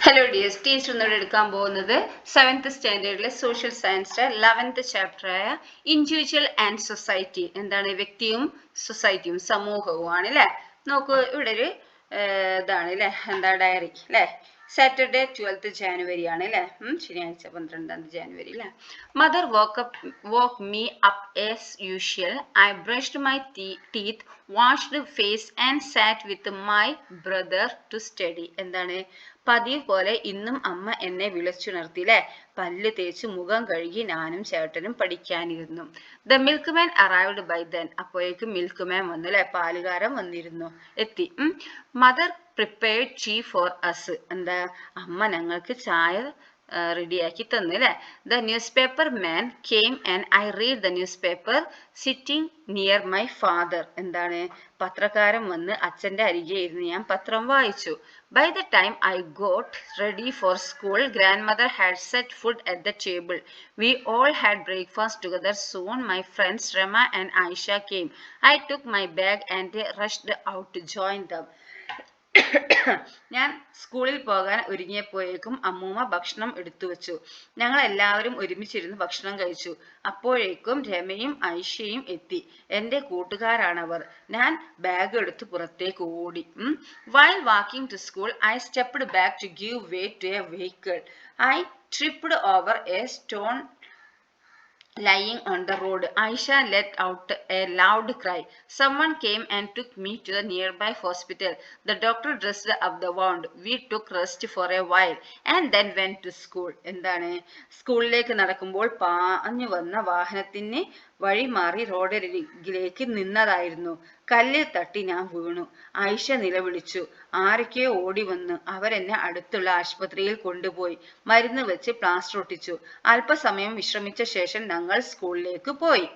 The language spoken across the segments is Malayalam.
Hello dears, teacher എടുക്കാൻ പോകുന്നത് 7th സ്റ്റാൻഡേർഡിലെ സോഷ്യൽ സയൻസിലെ 11th ചാപ്റ്റർ ആയ ഇൻഡിവിജ്വൽ ആൻഡ് സൊസൈറ്റി. എന്താണ്? വ്യക്തിയും സൊസൈറ്റിയും സമൂഹവും ആണ് അല്ലേ. നോക്കൂ, ഇവിടെ ഒരു ഇതാണ് അല്ലേ, എന്താ ഡയറി അല്ലേ. സാറ്റർഡേ 12th January ആണ് അല്ലേ, ശനിയാഴ്ച 12th January അല്ലേ. Mother woke me up as usual. I brushed my teeth, washed face and sat with my brother to study. എന്താണ്? പതിവ് പോലെ ഇന്നും അമ്മ എന്നെ വിളിച്ചുണർത്തി അല്ലേ. പല്ല് തേച്ച് മുഖം കഴുകി ഞാനും ചേട്ടനും പഠിക്കാനിരുന്നു. The milkman arrived by then. അപ്പോഴേക്കും മിൽക്ക്മാൻ വന്നു അല്ലെ, പാലുകാരൻ വന്നിരുന്നു, എത്തി. Mother prepared tea for us. എന്താ? അമ്മ ഞങ്ങൾക്ക് ചായ റെഡിയാക്കി തന്നു അല്ലേ. The newspaper man came and I read the newspaper sitting near my father. എന്താണ്? പത്രക്കാരൻ വന്ന് അച്ഛൻ്റെ അരികെ ഇരുന്ന് ഞാൻ പത്രം വായിച്ചു. By the time I got ready for school, grandmother had set food at the table. We all had breakfast together. Soon my friends Rama and Aisha came. I took my bag and rushed out to join them. ഞാൻ സ്കൂളിൽ പോകാൻ ഒരുങ്ങിയപ്പോഴേക്കും അമ്മൂമ്മ ഭക്ഷണം എടുത്തു വെച്ചു. ഞങ്ങൾ എല്ലാവരും ഒരുമിച്ചിരുന്ന് ഭക്ഷണം കഴിച്ചു. അപ്പോഴേക്കും രമയും ഐഷയും എത്തി. എൻ്റെ കൂട്ടുകാരാണവർ. ഞാൻ ബാഗ് എടുത്ത് പുറത്തേക്ക് ഓടി. While walking to school, I stepped back to give way to a vehicle. I tripped over a stone lying on the road. Aisha let out a loud cry. Someone came and took me to the nearby hospital. The doctor dressed up the wound. We took rest for a while and then went to school. എന്താണ്? സ്കൂളിലേക്ക് നടക്കുമ്പോൾ പാഞ്ഞു വന്ന വാഹനത്തിന് വഴി മാറി റോഡരികിലേക്ക് നിന്നതായിരുന്നു. കല്ലിൽ തട്ടി ഞാൻ വീണു. ആയിഷ നിലവിളിച്ചു. ആരൊക്കെയോ ഓടി വന്നു. അവരെന്നെ അടുത്തുള്ള ആശുപത്രിയിൽ കൊണ്ടുപോയി. മരുന്ന് വെച്ച് പ്ലാസ്റ്റർ ഒട്ടിച്ചു. അല്പസമയം വിശ്രമിച്ച ശേഷം ഞങ്ങൾ സ്കൂളിലേക്ക് പോയി.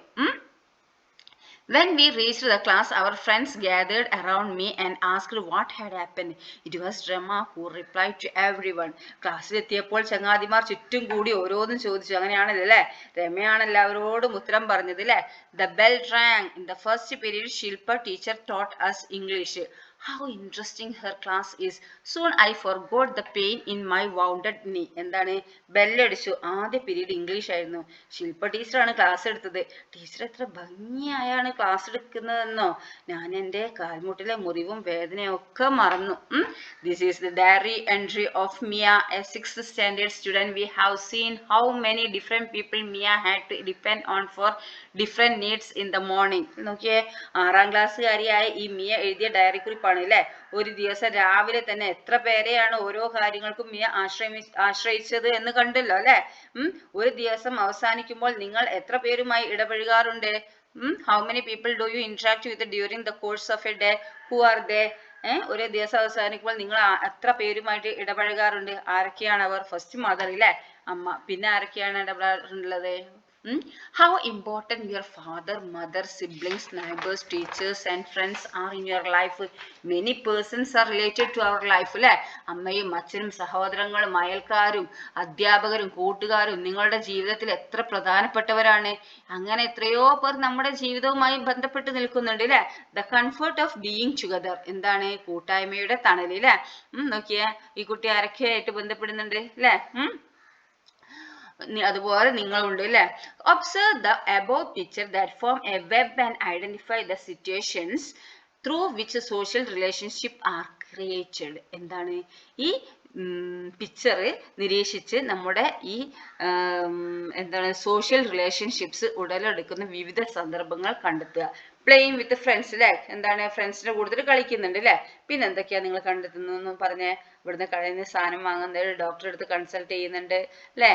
When we reached the class, our friends gathered around me and asked what had happened. It was Rama who replied to everyone. ക്ലാസ്സിലെത്തിയപ്പോൾ ചങ്ങാതിമാർ ചുറ്റും കൂടി ഓരോന്നും ചോദിച്ചു. അങ്ങനെയാണല്ലോ അല്ലേ, രമയാണ് എല്ലാവരോടും ഉത്തരം പറഞ്ഞത് അല്ലേ. The bell rang. In the first period, Shilpa teacher taught us English. How interesting her class is. Soon I forgot the pain in my wounded knee. എന്താണ്? ബെല്ലടിച്ചു. ആദ്യ പീരീഡ് ഇംഗ്ലീഷ് ആയിരുന്നു. ശില്പ ടീച്ചറാണ് ക്ലാസ് എടുത്തത്. ടീച്ചർ എത്ര ഭംഗിയായാണ് ക്ലാസ് എടുക്കുന്നതെന്നോ. ഞാൻ എൻ്റെ കാൽമുട്ടിലെ മുറിവും വേദനയൊക്കെ മറന്നു. This is the diary entry of Mia, a 6th standard student. We have seen how many different people Mia had to depend on for different needs in the morning. നോക്കിയേ, 6ാം ക്ലാസ്സുകാരിയായ ഈ മിയ എഴുതിയ ഡയറി കുറിപ്പാണ് അല്ലേ. ഒരു ദിവസം രാവിലെ തന്നെ എത്ര പേരെയാണ് ഓരോ കാര്യങ്ങൾക്കും മിയ ആശ്രയിച്ചത് എന്ന് കണ്ടല്ലോ അല്ലെ. ഒരു ദിവസം അവസാനിക്കുമ്പോൾ നിങ്ങൾ എത്ര പേരുമായി ഇടപഴകാറുണ്ട്? How many people do you interact with during the course of a day? Who are they? ഒരു ദിവസം അവസാനിക്കുമ്പോൾ നിങ്ങൾ എത്ര പേരുമായിട്ട് ഇടപഴകാറുണ്ട്? ആരൊക്കെയാണ് അവർ? ഫസ്റ്റ് മദർ ഇല്ലേ, അമ്മ. പിന്നെ ആരൊക്കെയാണ് ഇടപെടാറുള്ളത്? How important your father, mother, siblings, neighbors, teachers and friends are in your life. Many persons are related to our life അല്ലേ. അമ്മയും അച്ഛനും സഹോദരങ്ങളും അയൽക്കാരും അധ്യാപകരും കൂട്ടുകാരും നിങ്ങളുടെ ജീവിതത്തിൽ എത്ര പ്രധാനപ്പെട്ടവരാണ്. അങ്ങനെ എത്രയോ പേർ നമ്മുടെ ജീവിതവുമായി ബന്ധപ്പെട്ട് നിൽക്കുന്നുണ്ട് അല്ലേ. The comfort of being together. എന്താണ്? കൂട്ടായ്മയുടെ തണല് അല്ലേ. നോക്കിയേ, ഈ കുട്ടി ആരൊക്കെയായിട്ട് ബന്ധപ്പെടുന്നുണ്ട് അല്ലേ. അതുപോലെ നിങ്ങളുണ്ട് അല്ലേ. Observe the above picture that form a web and identify the situations through which social relationship are created. എന്താണ്? ഈ പിക്ചർ നിരീക്ഷിച്ച് നമ്മുടെ ഈ എന്താണ് സോഷ്യൽ റിലേഷൻഷിപ്സ് ഉടലെടുക്കുന്ന വിവിധ സന്ദർഭങ്ങൾ കണ്ടെത്തുക. പ്ലേയിങ് വിത്ത് ഫ്രണ്ട്സ് അല്ലേ. എന്താണ്? ഫ്രണ്ട്സിന്റെ കൂടുതൽ കളിക്കുന്നുണ്ട് അല്ലേ. പിന്നെ എന്തൊക്കെയാ നിങ്ങൾ കണ്ടെത്തുന്നു പറഞ്ഞേ? ഇവിടുന്ന് കടയിൽ നിന്ന് സാധനം വാങ്ങുന്നുണ്ട്, ഡോക്ടറെ അടുത്ത് കൺസൾട്ട് ചെയ്യുന്നുണ്ട് അല്ലേ.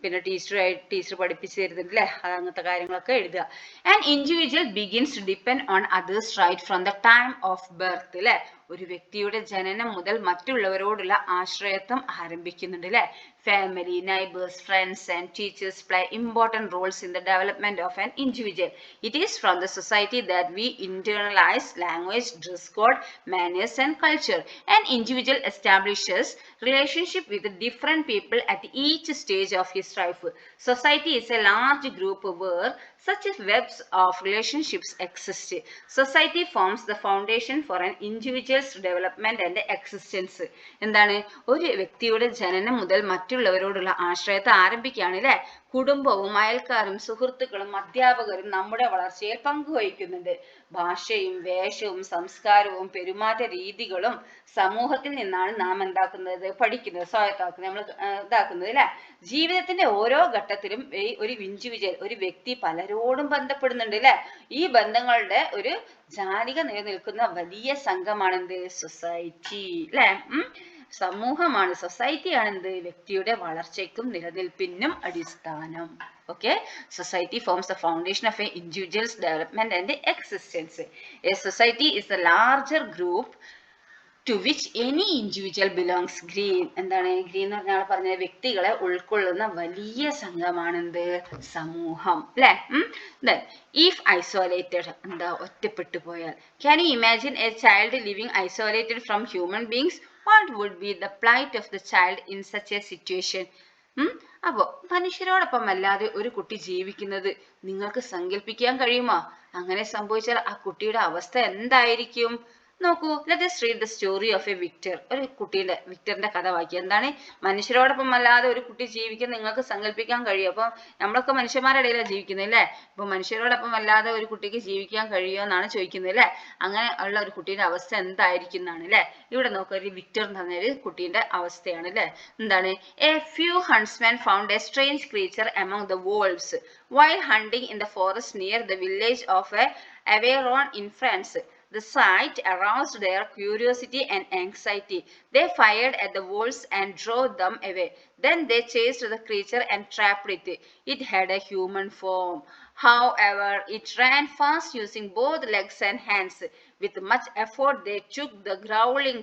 പിന്നെ ടീച്ചർ പഠിപ്പിച്ചു തരുന്നുണ്ട് അല്ലേ. അങ്ങനത്തെ കാര്യങ്ങളൊക്കെ എഴുതുക. An individual begins to depend on others right from the time of birth അല്ലേ. ഒരു വ്യക്തിയുടെ ജനനം മുതൽ മറ്റുള്ളവരോടുള്ള ആശ്രയത്വം ആരംഭിക്കുന്നുണ്ട് അല്ലേ. Family, neighbors, friends and teachers play important roles in the development of an individual. It is from the society that we internalize language, dress code, manners and culture. An individual establishes relationship with different people at each stage of his life. Society is a large group where Such webs of relationships exist. Society forms the foundation for an individual's development and existence. എന്താണ് ഒരു വ്യക്തിയുടെ ജനനം മുതൽ മറ്റുള്ളവരോടുള്ള ആശ്രയത്തെ ആരംഭിക്കുകയാണ് അല്ലേ? കുടുംബവും അയൽക്കാരും സുഹൃത്തുക്കളും അധ്യാപകരും നമ്മുടെ വളർച്ചയിൽ പങ്കുവഹിക്കുന്നുണ്ട്. ഭാഷയും വേഷവും സംസ്കാരവും പെരുമാറ്റ രീതികളും സമൂഹത്തിൽ നിന്നാണ് നാം എന്താക്കുന്നത്, പഠിക്കുന്നത്, സ്വായത്താക്കുന്നത്, നമ്മൾ ഇതാക്കുന്നത് അല്ലെ? ജീവിതത്തിന്റെ ഓരോ ഘട്ടത്തിലും ഒരു ഇൻഡിവിജ്വൽ, ഒരു വ്യക്തി പലരോടും ബന്ധപ്പെടുന്നുണ്ട് അല്ലെ? ഈ ബന്ധങ്ങളുടെ ഒരു ജാലിക നിലനിൽക്കുന്ന വലിയ സംഘമാണ് എന്ത്? സൊസൈറ്റി അല്ലെ? സമൂഹമാണ്, സൊസൈറ്റിയാണ് എന്ത്? വ്യക്തിയുടെ വളർച്ചയ്ക്കും നിലനിൽപ്പിനും അടിസ്ഥാനം. Okay, society forms the foundation of an individual's development and existence. A society is a larger group to which any individual belongs. Green എന്താണ്? ഗ്രീൻ എന്ന് പറഞ്ഞാൽ പറഞ്ഞ വ്യക്തികളെ ഉൾക്കൊള്ളുന്ന വലിയ സംഘമാണ് എന്ത്? സമൂഹം അല്ലെ? Then if isolated, എന്താ? ഒറ്റപ്പെട്ടു പോയാൽ. Can you imagine a child living isolated from human beings? What would be the plight of the child in such a situation? അപ്പോ മനുഷ്യരോടൊപ്പം അല്ലാതെ ഒരു കുട്ടി ജീവിക്കുന്നത് നിങ്ങൾക്ക് സങ്കല്പിക്കാൻ കഴിയുമോ? അങ്ങനെ സംഭവിച്ചാൽ ആ കുട്ടിയുടെ അവസ്ഥ എന്തായിരിക്കും? നോക്കൂ, let us read the story of a Victor. ഒരു വിക്ടറിന്റെ കഥ വായിക്കുക. എന്താണ്? മനുഷ്യരോടൊപ്പം അല്ലാതെ ഒരു കുട്ടി ജീവിക്കാൻ നിങ്ങൾക്ക് സങ്കല്പിക്കാൻ കഴിയും. അപ്പൊ നമ്മളൊക്കെ മനുഷ്യന്മാരുടെ ഇടയിലാണ് ജീവിക്കുന്നത് അല്ലേ? അപ്പൊ മനുഷ്യരോടൊപ്പം അല്ലാതെ ഒരു കുട്ടിക്ക് ജീവിക്കാൻ കഴിയുമോ എന്നാണ് ചോദിക്കുന്നത് അല്ലെ? അങ്ങനെ ഉള്ള ഒരു കുട്ടിയുടെ അവസ്ഥ എന്തായിരിക്കും എന്നാണ് അല്ലെ? ഇവിടെ നോക്കുക, ഒരു വിക്ടർ എന്ന് പറഞ്ഞൊരു കുട്ടീന്റെ അവസ്ഥയാണ് അല്ലെ? എന്താണ്? A few huntsmen found a strange creature among the wolves while hunting in the forest near the village of Aveyron in France. The sight aroused their curiosity and anxiety. They fired at the wolves and drove them away. Then they chased the creature and trapped it. It had a human form. However, it ran fast using both legs and hands. With much effort, they took the growling,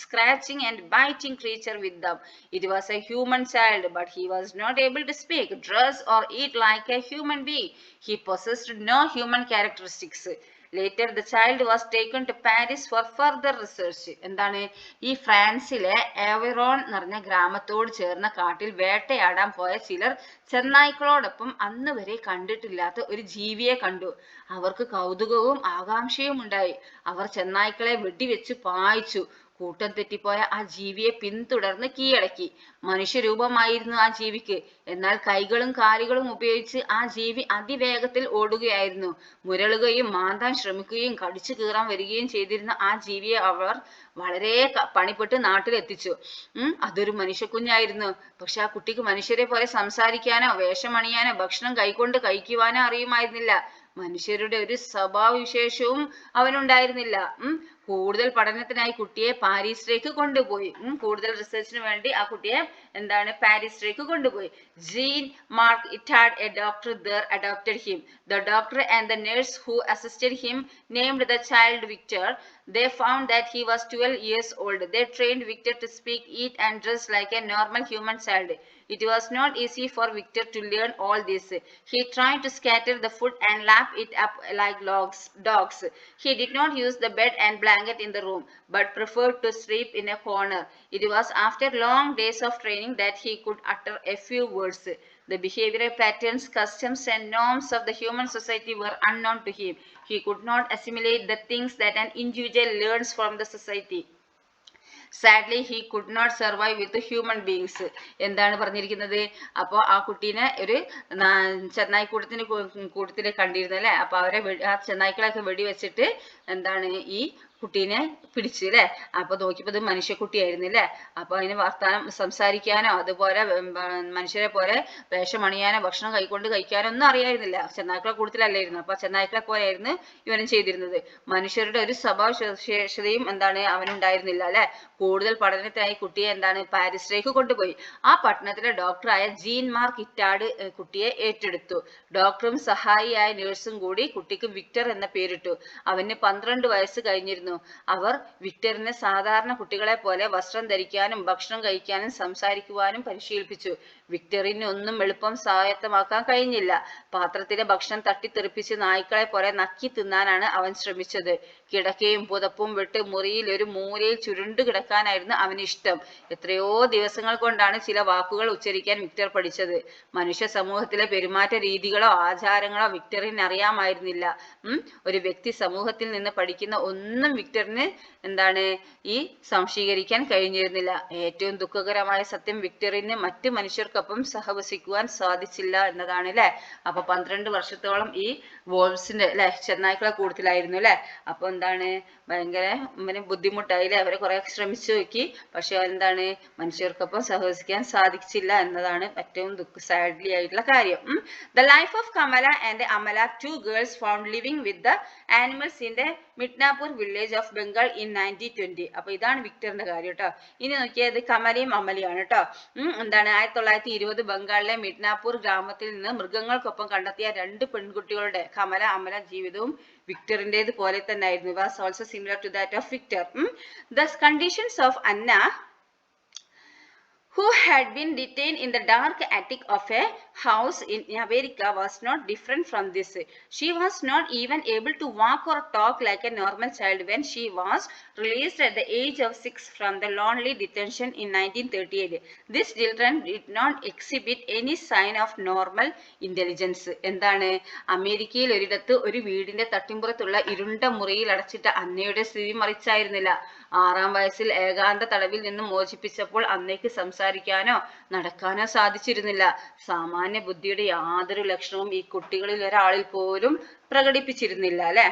scratching and biting creature with them. It was a human child, but he was not able to speak, dress or eat like a human being. He possessed no human characteristics. Later, the child was taken to Paris for further research. എന്താണ്? ഈ ഫ്രാൻസിലെ ഏവറോൺ എന്ന് പറഞ്ഞ ഗ്രാമത്തോട് ചേർന്ന കാട്ടിൽ വേട്ടയാടാൻ പോയ ചിലർ ചെന്നായ്ക്കളോടൊപ്പം അന്ന് വരെ കണ്ടിട്ടില്ലാത്ത ഒരു ജീവിയെ കണ്ടു. അവർക്ക് കൗതുകവും ആകാംക്ഷയും ഉണ്ടായി. അവർ ചെന്നായ്ക്കളെ വെടിവെച്ച് പായിച്ചു. കൂട്ടം തെറ്റിപ്പോയ ആ ജീവിയെ പിന്തുടർന്ന് കീഴടക്കി. മനുഷ്യരൂപമായിരുന്നു ആ ജീവിക്ക്. എന്നാൽ കൈകളും കാലുകളും ഉപയോഗിച്ച് ആ ജീവി അതിവേഗത്തിൽ ഓടുകയായിരുന്നു. മുരളുകയും മാന്താൻ ശ്രമിക്കുകയും കടിച്ചു കീറാൻ വരികയും ചെയ്തിരുന്ന ആ ജീവിയെ അവർ വളരെ പണിപ്പെട്ട് നാട്ടിലെത്തിച്ചു. അതൊരു മനുഷ്യക്കുഞ്ഞായിരുന്നു. പക്ഷെ ആ കുട്ടിക്ക് മനുഷ്യരെ പോലെ സംസാരിക്കാനോ വേഷമണിയാനോ ഭക്ഷണം കൈകൊണ്ട് കഴിക്കുവാനോ അറിയുമായിരുന്നില്ല. മനുഷ്യരുടെ ഒരു സ്വഭാവവിശേഷവും അവനുണ്ടായിരുന്നില്ല. കൂടുതൽ പഠനത്തിനായി കുട്ടിയെ പാരീസിലേക്ക് കൊണ്ടുപോയി. കൂടുതൽ റിസർച്ചിന് വേണ്ടി ആ കുട്ടിയെ എന്താണ് പാരീസിലേക്ക് കൊണ്ടുപോയി. ജീൻ മാർക്ക് ഇറ്റാഡ്, a doctor there, adopted him. The doctor and the nurse who assisted him named the child Victor. They found that he was 12 years old. They trained Victor to speak, eat and dress like a normal human child. It was not easy for Victor to learn all this. He tried to scatter the food and lap it up like dogs. He did not use the bed and blanket in the room, but preferred to sleep in a corner. It was after long days of training that he could utter a few words. The behavioral patterns, customs, and norms of the human society were unknown to him. He could not assimilate the things that an individual learns from the society. Sadly, he could not survive with the human beings. എന്താണ് പറഞ്ഞിരിക്കുന്നത്? അപ്പോൾ ആ കുട്ടീനെ ഒരു ചെന്നായിക്കൂട്ടത്തിൽ കണ്ടിരുന്നു അല്ലെ? അപ്പൊ അവരെ ആ ചെന്നായ്ക്കളൊക്കെ വെടിവെച്ചിട്ട് എന്താണ് ഈ കുട്ടീനെ പിടിച്ചു അല്ലെ? അപ്പൊ നോക്കിയപ്പോ ഇത് മനുഷ്യക്കുട്ടിയായിരുന്നില്ലേ? അപ്പൊ അതിന് വർത്താനം സംസാരിക്കാനോ അതുപോലെ മനുഷ്യരെ പോലെ വേഷമണിയാനോ ഭക്ഷണം കൈകൊണ്ട് കഴിക്കാനോ ഒന്നും അറിയായിരുന്നില്ല. ചെന്നായ്ക്കളെ കൂട്ടത്തിലല്ലായിരുന്നു. അപ്പൊ ചെന്നായ്ക്കളെ പോലെയായിരുന്നു ഇവനും ചെയ്തിരുന്നത്. മനുഷ്യരുടെ ഒരു സ്വഭാവശേഷതയും എന്താണ് അവനുണ്ടായിരുന്നില്ല അല്ലെ? കൂടുതൽ പഠനത്തിനായി കുട്ടിയെ എന്താണ് പാരീസിലേക്ക് കൊണ്ടുപോയി. ആ പട്ടണത്തിലെ ഡോക്ടറായ ജീൻ മാർക്ക് ഇറ്റാഡ് കുട്ടിയെ ഏറ്റെടുത്തു. ഡോക്ടറും സഹായിയായ നഴ്സും കൂടി കുട്ടിക്ക് വിക്ടർ എന്ന പേരിട്ടു. അവന് 12 വയസ്സ് കഴിഞ്ഞിരുന്നു. അവർ വിക്ടറിനെ സാധാരണ കുട്ടികളെ പോലെ വസ്ത്രം ധരിക്കാനും ഭക്ഷണം കഴിക്കാനും സംസാരിക്കുവാനും പരിശീലിപ്പിച്ചു. വിക്ടറിന് ഒന്നും എളുപ്പം സ്വായത്തമാക്കാൻ കഴിഞ്ഞില്ല. പാത്രത്തിലെ ഭക്ഷണം തട്ടിത്തെറിപ്പിച്ച് നായ്ക്കളെ പോലെ നക്കി തിന്നാനാണ് അവൻ ശ്രമിച്ചത്. കിടക്കയും പുതപ്പും വിട്ട് മുറിയിൽ ഒരു മൂലയിൽ ചുരുണ്ടു കിടക്കാനായിരുന്നു അവന് ഇഷ്ടം. എത്രയോ ദിവസങ്ങൾ കൊണ്ടാണ് ചില വാക്കുകൾ ഉച്ചരിക്കാൻ വിക്ടർ പഠിച്ചത്. മനുഷ്യ സമൂഹത്തിലെ പെരുമാറ്റ രീതികളോ ആചാരങ്ങളോ വിക്ടറിന് അറിയാമായിരുന്നില്ല. ഒരു വ്യക്തി സമൂഹത്തിൽ നിന്ന് പഠിക്കുന്ന ഒന്നും വിക്ടറിന് ഈ സംശീകരിക്കാൻ കഴിഞ്ഞിരുന്നില്ല. ഏറ്റവും ദുഃഖകരമായ സത്യം വിക്ടറിന് മറ്റു മനുഷ്യർക്കൊപ്പം സഹവസിക്കുവാൻ സാധിച്ചില്ല എന്നതാണ് അല്ലെ. അപ്പൊ 12 വർഷത്തോളം ഈ വോൾസിന്റെ ചെന്നായ്ക്കളെ കൂട്ടത്തിലായിരുന്നു അല്ലെ. അപ്പൊ ഭയങ്കര ബുദ്ധിമുട്ടായി അല്ലെ. അവരെ കുറെ ശ്രമിച്ചു നോക്കി, പക്ഷെ മനുഷ്യർക്കൊപ്പം സഹവസിക്കാൻ സാധിച്ചില്ല എന്നതാണ് ഏറ്റവും സാഡ്ലി ആയിട്ടുള്ള കാര്യം. The life of Kamala and Amala, two girls found living with the animals in the Midnapur village of Bengal in 1920. അപ്പൊ ഇതാണ് വിക്ടറിന്റെ കാര്യം കേട്ടോ. ഇനി നോക്കിയത് കമലയും അമലയാണ് കേട്ടോ. 1920 ബംഗാളിലെ മിഡ്നാപൂർ ഗ്രാമത്തിൽ നിന്ന് മൃഗങ്ങൾക്കൊപ്പം കണ്ടെത്തിയ 2 പെൺകുട്ടികളുടെ കമല അമല ജീവിതവും വിക്ടറിന്റേത് പോലെ തന്നെ ആയിരുന്നു. Was also similar to that of Victor. The conditions of Anna, who had been detained in the dark attic of a house in America, was not different from this. She was not even able to walk or talk like a normal child when she was released at the age of 6 from the lonely detention in 1938. These children did not exhibit any sign of normal intelligence. അമേരിക്കയിൽ ഒരിടത്ത് ഒരു വീടിന്റെ തട്ടിമ്പുറത്തുള്ള ഇരുണ്ട മുറിയിൽ അടച്ചിട്ട അന്നയുടെ സ്ഥിതി മറിച്ചായിരുന്നില്ല. 6-ാം വയസ്സിൽ ഏകാന്ത തടവിൽ നിന്നും മോചിപ്പിച്ചപ്പോൾ അന്നയ്ക്ക് സംസാരിക്കാനോ നടക്കാനോ സാധിച്ചിരുന്നില്ല. സാമാന്യ ബുദ്ധിയുടെ യാതൊരു ലക്ഷണവും ഈ കുട്ടികളിൽ ഒരാളിൽ പോലും പ്രകടിപ്പിച്ചിരുന്നില്ല അല്ലെ.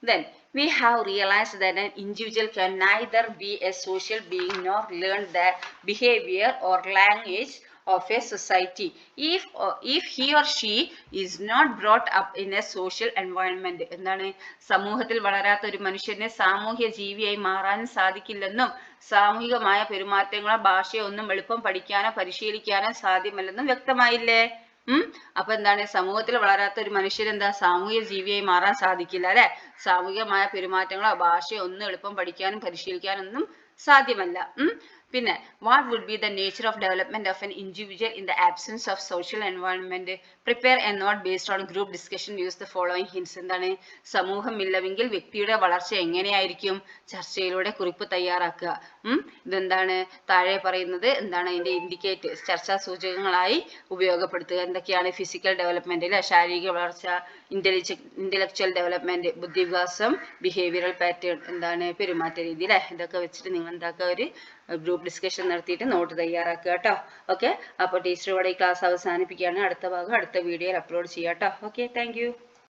Then we have realized that an individual can neither be a social being nor learn the behavior or language of a society if he or she is not brought up in a social environment. സമൂഹത്തിൽ വളരാത്ത ഒരു മനുഷ്യനെ സാമൂഹ്യ ജീവിയായി മാറാനും സാധിക്കില്ലെന്നും സാമൂഹികമായ പെരുമാറ്റങ്ങളോ ഭാഷയോ ഒന്നും എളുപ്പം പഠിക്കാനോ പരിശീലിക്കാനോ സാധ്യമല്ലെന്നും വ്യക്തമായില്ലേ. അപ്പൊ സമൂഹത്തിൽ വളരാത്ത ഒരു മനുഷ്യൻ സാമൂഹ്യ ജീവിയായി മാറാൻ സാധിക്കില്ല അല്ലെ. സാമൂഹികമായ പെരുമാറ്റങ്ങളോ ഭാഷയോ ഒന്നും എളുപ്പം പഠിക്കാനും പരിശീലിക്കാനൊന്നും സാധ്യമല്ല. പിന്നെ what would be the nature of development of an individual in the absence of social environment? Prepare a note based on group discussion. Use the following hints. സമൂഹമില്ലെങ്കിൽ വ്യക്തിയുടെ വളർച്ച എങ്ങനെയായിരിക്കും? ചർച്ചയിലൂടെ കുറിപ്പ് തയ്യാറാക്കുക. താഴെ പറയുന്നത് അതിന്റെ ഇൻഡിക്കേറ്റേഴ്സ് ചർച്ചാ സൂചകങ്ങളായി ഉപയോഗപ്പെടുത്തുക. എന്തൊക്കെയാണ്? ഫിസിക്കൽ ഡെവലപ്മെന്റ് ശാരീരിക വളർച്ച, ഇന്റലക്ച്വൽ ഡെവലപ്മെന്റ് ബുദ്ധിവികാസം, ബിഹേവിയറൽ പാറ്റേൺ പെരുമാറ്റ രീതി ഇതൊക്കെ വെച്ചിട്ട് നിങ്ങൾ ഒരു ഗ്രൂപ്പ് ഡിസ്കഷൻ നടത്തിയിട്ട് നോട്ട് തയ്യാറാക്കുക കേട്ടോ. ഓക്കെ, അപ്പോൾ ടീച്ചർ ഇവിടെ ഈ ക്ലാസ് അവസാനിപ്പിക്കുകയാണ്. അടുത്ത ഭാഗം അടുത്ത വീഡിയോയിൽ അപ്ലോഡ് ചെയ്യാം കേട്ടോ. Okay, thank you.